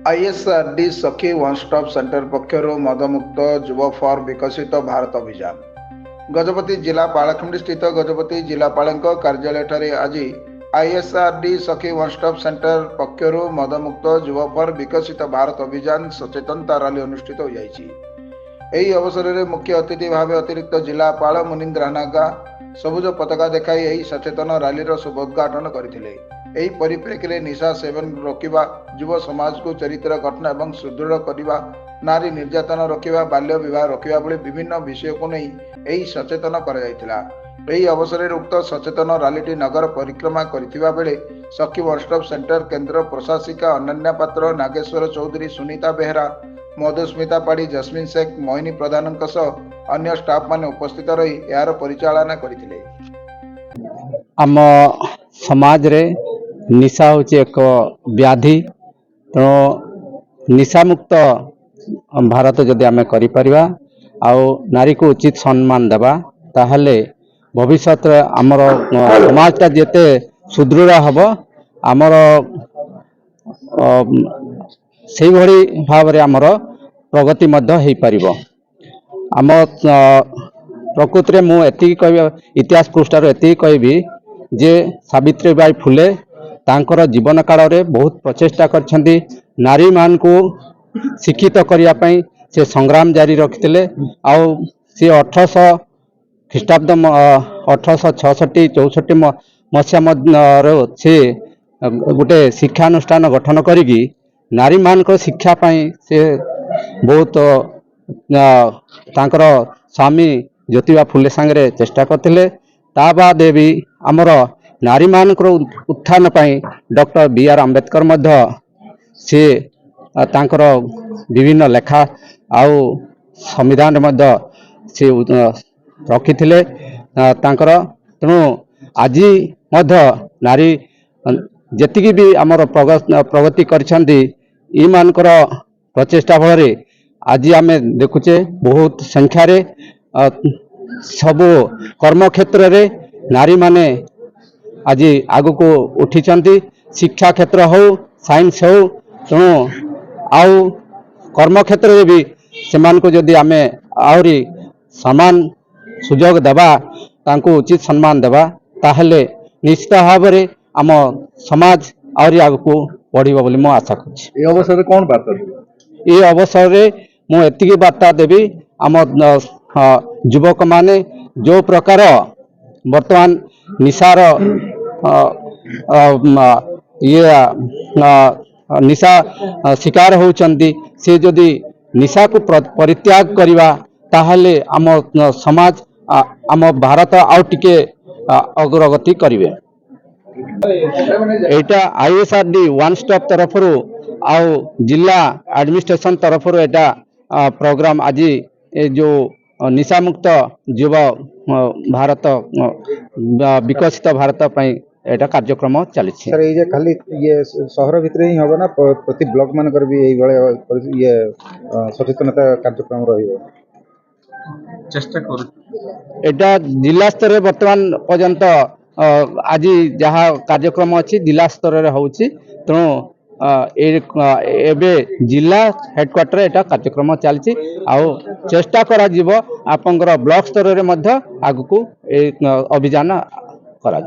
आईएसआरडी सखी one stop centre पक्षर मदमुक्त युव for विकसित भारत अभियान गजपति जिला पालाखंडी स्थित गजपति जिलापाल कार्यालय आज आईएसआरडी सखी वन स्टॉप सेंटर पक्षर मदमुक्त युव फॉर विकसित भारत अभियान सचेतनता रैली अनुष्ठित हो जाइछि। एही अवसर में मुख्य अतिथि भाव अतिरिक्त जिलापाल मुनीन्द्र हानागा सबुज पताका देखाई एही सचेतन रैली शुभ उद्घाटन करथिले। एही परिप्रेक्षी में निशा सेवन रोकवा, युव समाज को चरित्र गठन एवं सुदृढ़ करने, नारी निर्यातन रोकवा, बाल्य विवाह रोकवा भली विभिन्न विषय को नहीं एही सचेतन करा। एही अवसर में उक्त सचेतन रैली नगर परिक्रमा करथिबा बेले सखी वन स्टॉप सेंटर केंद्र प्रशासिका अनन्या पात्र, नागेश्वर चौधरी, सुनीता बेहरा, मधुस्मिता पाड़ी, जस्मिन शेख, मोहिनी प्रधान अन्य स्टाफ माने उपस्थित रही यार परिचालना करथिले। आम समाज रे निशा हूँ एक व्याधि, तो निशा मुक्त भारत जदि आम कर नारी को उचित सम्मान देवा ताहले भविष्य आमर समाजटा जिते सुदृढ़ हम आमर से भाव में आमर प्रगति हो पार। आम प्रकृति में मुझे कह इतिहास पृष्ठार एति कहबी जे सावित्रीबाई फुले तांकर जीवन काल रे बहुत प्रचेष्टा करछंती, नारी मान को शिक्षित करने से संग्राम जारी रखिते। आउ सी 1800 ख्रीष्टाब्द 1866-64 मसीहा से गोटे शिक्षानुष्ठान गठन करी नारी मान को शिक्षा पाई से बहुत तांकर स्वामी ज्योतिबा फुले सांगरे चेष्टा करथिले। ता बाद भी आमर नारी मानकर उत्थान पाई डॉक्टर बी.आर. आंबेडकर मध्य से तांकर विभिन्न लेखा आउ संविधान मध्य से रखिथिले तांकर। तेणु आज मध्य नारी जेतिकी भी आमर प्रगति करछंती ई मानकर प्रचेष्टा फल आज आम देखुचे बहुत संख्यार सबु कर्म क्षेत्र रे नारी माने आज आग को उठी, शिक्षा क्षेत्र हो, साइंस हो, तेणु आउ कर्म क्षेत्र में भी सेमान को जदि आमे आहरी समान सुजोग देवा, तांको उचित सम्मान देवा ताहले निश्चित भाव में आम समाज आहरी आग को बढ़िबो बोली मो आशा करछि। ए अवसर में कौन बात ये अवसर में मु एतिकी बार्ता देवी आम युवक माने जो प्रकार वर्तमान निशार ये निशा शिकार होउचंती से जदि निशा को परित्याग करिवा ताहले आम समाज आम भारत आउ टिके अग्रगति करिवे। एटा आईएसआरडी वन स्टॉप तरफ आउ जिला एडमिनिस्ट्रेशन तरफ एटा प्रोग्राम आज जो निशा मुक्त युव भारत विकसित भारत पई एटा कार्यक्रम चली। सर ये खाली ये शहर भितर ही होगा ना, प्रति ब्लॉक मान कर भी यही ये सचेतनता कार्यक्रम रहिबो? चेष्टा कर एटा जिला स्तर रे वर्तमान पर्यंत आज जहाँ कार्यक्रम अच्छी जिला स्तर रे होउची। तेणु एबे जिला हेडक्वार्टर एटा कार्यक्रम चलती आउ चेष्टा करा जीवो आपनकर ब्लॉक स्तर रे मध्य आगु को अभियान करा।